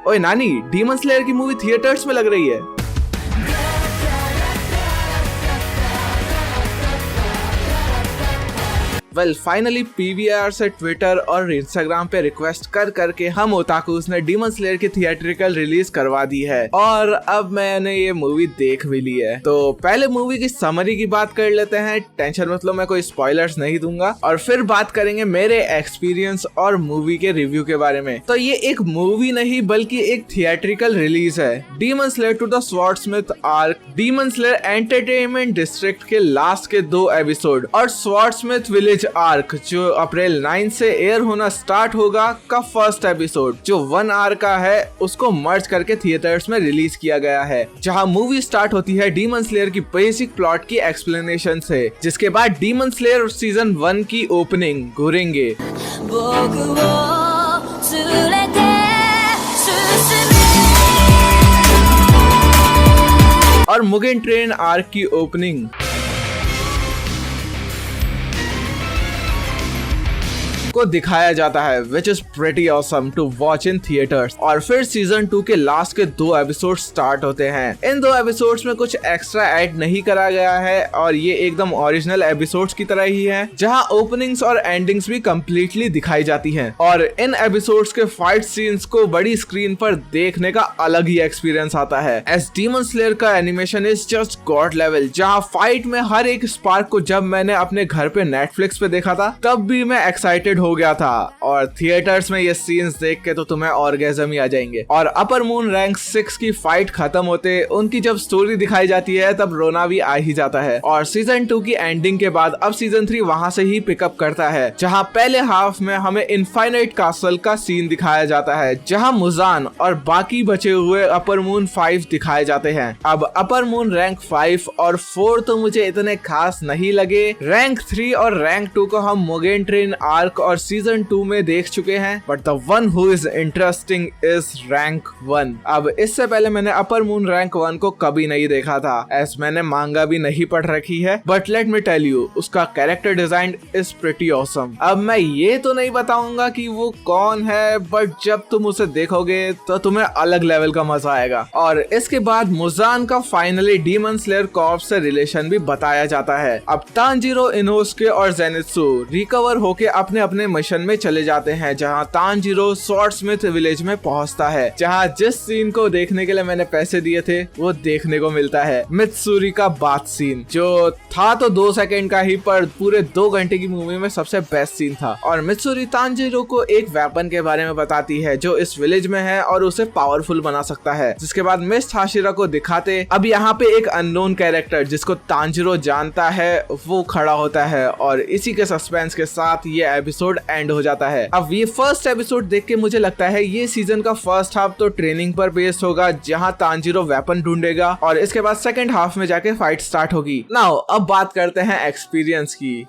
ओए नानी, demon slayer की मूवी थिएटर्स में लग रही है। वेल फाइनली पीवीआर से ट्विटर और इंस्टाग्राम पे रिक्वेस्ट कर करके हम ओताकुस ने डीमन स्लेयर की थिएट्रिकल रिलीज करवा दी है और अब मैंने ये मूवी देख भी ली है। तो पहले मूवी की समरी की बात कर लेते हैं, टेंशन मत लो, मैं कोई स्पॉयलर्स नहीं दूंगा, और फिर बात करेंगे मेरे एक्सपीरियंस और मूवी के रिव्यू के बारे में। तो ये एक मूवी नहीं बल्कि एक थिएट्रिकल रिलीज है, Demon Slayer two the swordsmith arc, Demon Slayer entertainment district के लास्ट के 2 एपिसोड और स्वॉर्डस्मिथ विलेज आर्क जो अप्रैल 9 से एयर होना स्टार्ट होगा का फर्स्ट एपिसोड जो 1 आवर का है उसको मर्ज करके थिएटर्स में रिलीज किया गया है, जहां मूवी स्टार्ट होती है डीमन स्लेयर की बेसिक प्लॉट की एक्सप्लेनेशन से, जिसके बाद डीमन स्लेयर सीजन 1 की ओपनिंग घूरेंगे। और मुगेन ट्रेन आर्क की ओपनिंग को दिखाया जाता है, which is pretty awesome to watch in theatres. और फिर सीजन 2 के लास्ट के 2 एपिसोड स्टार्ट होते हैं। इन 2 एपिसोड्स में कुछ एक्स्ट्रा ऐड नहीं करा गया है और ये एकदम ओरिजिनल एपिसोड्स की तरह ही है, जहां ओपनिंग्स और एंडिंग्स भी कंप्लीटली दिखाई जाती हैं। और इन एपिसोड्स के फाइट सीन्स को बड़ी स्क्रीन पर देखने का अलग ही एक्सपीरियंस आता है। एस डीमन स्लेयर का animation is just God level, जहां फाइट में हर एक स्पार्क को जब मैंने अपने घर पे नेटफ्लिक्स पे देखा था तब भी मैं एक्साइटेड हो गया था, और थिएटर्स में ये सीन्स देख के तो तुम्हें ऑर्गेज़म ही आ जाएंगे। और अपर मून रैंक 6 की फाइट खत्म होते उनकी जब स्टोरी दिखाई जाती है तब रोना भी आ ही जाता है। और सीजन 2 की एंडिंग के बाद अब सीजन 3 वहां से ही पिकअप करता है, जहां पहले हाफ में हमें इनफाइनाइट कासल का सीन दिखाया जाता है, जहां मुजान और बाकी बचे हुए अपर मून 5 दिखाए जाते हैं। अब अपर मून रैंक 5 और 4 तो मुझे इतने खास नहीं लगे, रैंक 3 और रैंक 2 को हम मुगेन ट्रेन आर्क और सीजन 2 में देख चुके हैं, but the one who is interesting is rank 1। अब इससे पहले मैंने अपर मून रैंक 1 को कभी नहीं देखा था, एस मैंने मांगा भी नहीं पढ़ रखी है, but let me tell you उसका character design is pretty awesome. अब मैं ये तो नहीं बताऊंगा कि वो कौन है, बट जब तुम उसे देखोगे तो तुम्हें अलग लेवल का मजा आएगा। और इसके बाद मुजान का फाइनली डीमन स्लेयर कॉर्प्स से रिलेशन भी बताया जाता है। अब तांजीरो, इनोसुके और जेनित्सु रिकवर होके अपने अपने मिशन में चले जाते हैं, जहां तांजीरो स्वॉर्डस्मिथ विलेज में पहुंचता है, जहां जिस सीन को देखने के लिए मैंने पैसे दिए थे वो देखने को मिलता है, मित्सुरी का बात सीन, जो था तो 2 सेकंड का ही पर पूरे 2 घंटे की मूवी में सबसे बेस्ट सीन था। और मित्सुरी तांजीरो को एक वेपन के बारे में बताती है जो इस विलेज में है और उसे पावरफुल बना सकता है, जिसके बाद मिस्ट हाशिरा को दिखाते अब यहाँ पे एक अननोन कैरेक्टर जिसको तांजीरो जानता है वो खड़ा होता है, और इसी के सस्पेंस के साथ ये एपिसोड एंड हो जाता है। अब ये फर्स्ट एपिसोड देख के मुझे लगता है ये सीजन का फर्स्ट हाफ तो ट्रेनिंग पर बेस्ड होगा, जहां तांजीरो वेपन ढूंढेगा और इसके बाद सेकंड हाफ में जाके फाइट स्टार्ट होगी। नाउ अब बात करते हैं एक्सपीरियंस की।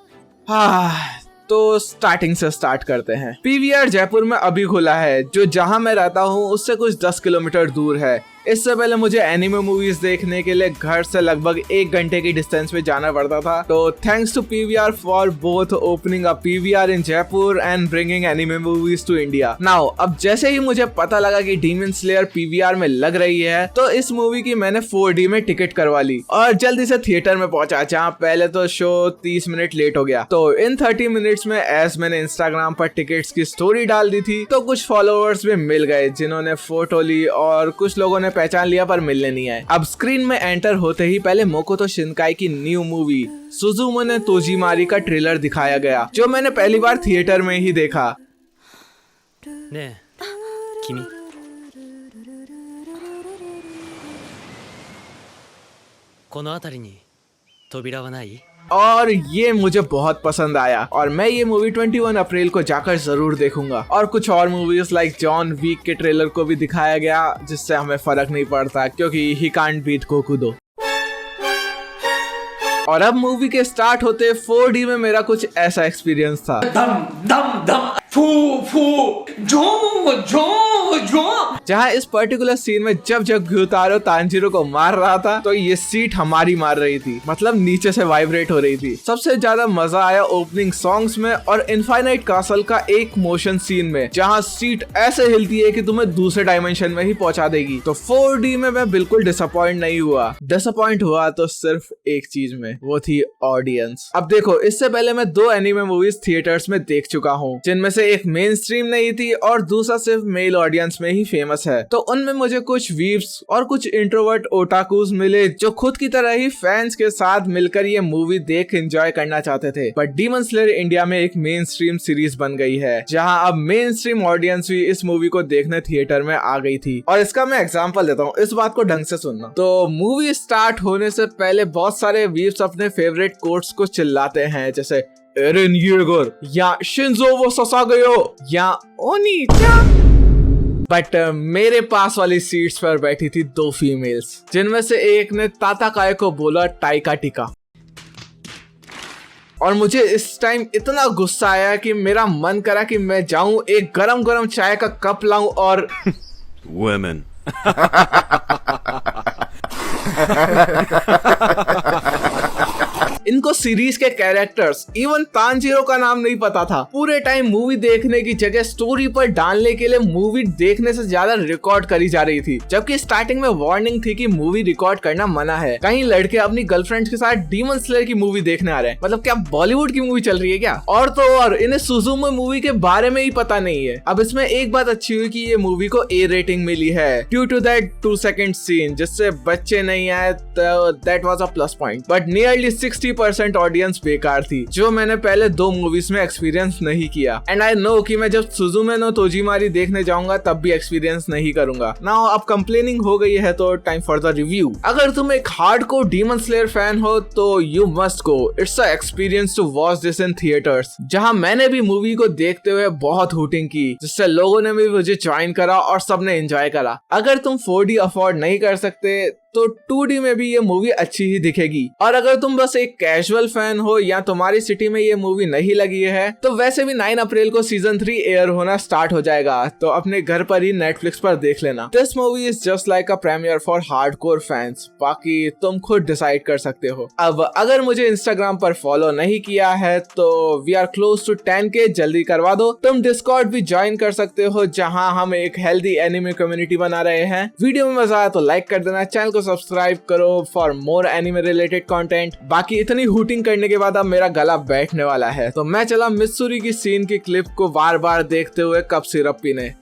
तो स्टार्टिंग से स्टार्ट करते हैं। पीवीआर जयपुर में अभी खुला है, जो जहां मैं रहता हूं उससे कुछ 10 किलोमीटर दूर है। इससे पहले मुझे एनिमे मूवीज देखने के लिए घर से लगभग 1 घंटे की डिस्टेंस पे जाना पड़ता था। तो thanks to PVR for both opening a PVR in Jaipur and bringing anime movies to India. Now अब जैसे ही मुझे पता लगा कि डीमन स्लेयर पीवीआर में लग रही है तो इस मूवी की मैंने 4D में टिकट करवा ली और जल्दी से थिएटर में पहुंचा, जहाँ पहले तो शो 30 मिनट लेट हो गया। तो इन 30 मिनट्स में एज मैंने इंस्टाग्राम पर टिकट्स की स्टोरी डाल दी थी तो कुछ फॉलोअर्स भी मिल गए जिन्होंने फोटो ली और कुछ लोगों ने पहचान लिया पर मिलने नहीं आए। अब स्क्रीन में एंटर होते ही पहले मोकोतो शिनकाई की न्यू मूवी सुजुमुने तोजीमारी का ट्रेलर दिखाया गया, जो मैंने पहली बार थिएटर में ही देखा। ने, किमी, कोनो आतारी नि तोबिरा वा नाई? और ये मुझे बहुत पसंद आया और मैं ये मूवी 21 अप्रैल को जाकर जरूर देखूंगा। और कुछ और मूवीज लाइक जॉन वीक के ट्रेलर को भी दिखाया गया, जिससे हमें फर्क नहीं पड़ता क्योंकि ही कांट बीट गोकुदो। और अब मूवी के स्टार्ट होते 4D में मेरा कुछ ऐसा एक्सपीरियंस था। दम दम दम फू फू झों झों जहाँ इस पर्टिकुलर सीन में जब ग्यूतारो तांजीरो को मार रहा था तो ये सीट हमारी मार रही थी, मतलब नीचे से वाइब्रेट हो रही थी। सबसे ज्यादा मजा आया ओपनिंग सॉन्ग्स में और इनफाइनाइट कासल का एक मोशन सीन में, जहाँ सीट ऐसे हिलती है कि तुम्हें दूसरे डायमेंशन में ही पहुंचा देगी। तो 4D में मैं बिल्कुल डिसअपॉइंट नहीं हुआ। डिसअपॉइंट हुआ तो सिर्फ एक चीज में, वो थी ऑडियंस। अब देखो, इससे पहले मैं 2 एनीमे मूवीज थिएटर्स में देख चुका हूँ, जिनमें से एक मेन स्ट्रीम नहीं थी और दूसरा सिर्फ मेल ऑडियंस में ही फेमस है। तो उनमें मुझे कुछ वीव्स और कुछ इंट्रोवर्ट ओटाकूज मिले जो खुद की तरह ही फैंस के साथ मिलकर ये मूवी देख एंजॉय करना चाहते थे। बट डीमन स्लेयर इंडिया में एक मेन स्ट्रीम सीरीज बन गई है, जहां अब मेन स्ट्रीम ऑडियंस भी इस मूवी को देखने थिएटर में आ गई थी। और इसका मैं एग्जांपल देता हूँ, इस बात को ढंग से सुनना। तो मूवी स्टार्ट होने से पहले बहुत सारे वीव्स अपने फेवरेट कोट्स को चिल्लाते हैं, जैसे एरेन येगर या शिंजो वो ससागयो या ओनी-chan। बट मेरे पास वाली सीट्स पर बैठी थी 2 फीमेल्स, जिनमें से एक ने ताताकाय को बोला टाइका टिका। और मुझे इस टाइम इतना गुस्सा आया कि मेरा मन करा कि मैं जाऊं, एक गरम गरम चाय का कप लाऊं और Women. इनको सीरीज के कैरेक्टर्स, इवन तांजीरो का नाम नहीं पता था। पूरे टाइम मूवी देखने की जगह स्टोरी पर डालने के लिए मूवी देखने से ज्यादा रिकॉर्ड करी जा रही थी, जबकि स्टार्टिंग में वार्निंग थी कि मूवी रिकॉर्ड करना मना है। कहीं लड़के अपनी गर्लफ्रेंड के साथ डीमन स्लेयर की मूवी देखने आ रहे हैं, मतलब क्या बॉलीवुड की मूवी चल रही है क्या? और तो और इन्हें सुजुमे मूवी के बारे में ही पता नहीं है। अब इसमें एक बात अच्छी हुई कि ये मूवी को A रेटिंग मिली है due to that 2 second scene, जिससे बच्चे नहीं आए, तो that was a plus point. But nearly 60% audience बेकार थी, जो मैंने पहले 2 मूवीज में एक्सपीरियंस नहीं किया। एंड आई नो कि मैं जब सुजुमे नो तोजीमारी देखने जाऊंगा तब भी एक्सपीरियंस नहीं करूंगा। नाउ अब कंप्लेनिंग हो गई है तो टाइम फॉर द रिव्यू। अगर तुम एक हार्डकोर डीमन स्लेयर फैन हो तो you must go. It's a experience to watch this in theatres, जहां मैंने भी मूवी को देखते हुए बहुत हूटिंग की, जिससे लोगों ने भी मुझे ज्वाइन करा और सबने एंजॉय करा। अगर तुम 4D अफोर्ड नहीं कर सकते तो 2D में भी ये मूवी अच्छी ही दिखेगी। और अगर तुम बस एक कैजुअल फैन हो या तुम्हारी सिटी में ये मूवी नहीं लगी है, तो वैसे भी 9 अप्रैल को सीजन 3 एयर होना स्टार्ट हो जाएगा, तो अपने घर पर ही नेटफ्लिक्स पर देख लेना। This movie is just like a premiere for hardcore fans, बाकी तुम खुद डिसाइड कर सकते हो। अब अगर मुझे इंस्टाग्राम पर फॉलो नहीं किया है तो we are close to 10K, जल्दी करवा दो। तुम डिस्कॉर्ड भी ज्वाइन कर सकते हो, जहां हम एक हेल्दी एनिमे कम्युनिटी बना रहे हैं। वीडियो में मजा आया तो लाइक कर देना, चैनल को सब्सक्राइब करो for more anime related content. बाकी इतनी हूटिंग करने के बाद अब मेरा गला बैठने वाला है, तो मैं चला मित्सुरी की सीन की क्लिप को बार बार देखते हुए कप सिरप पीने।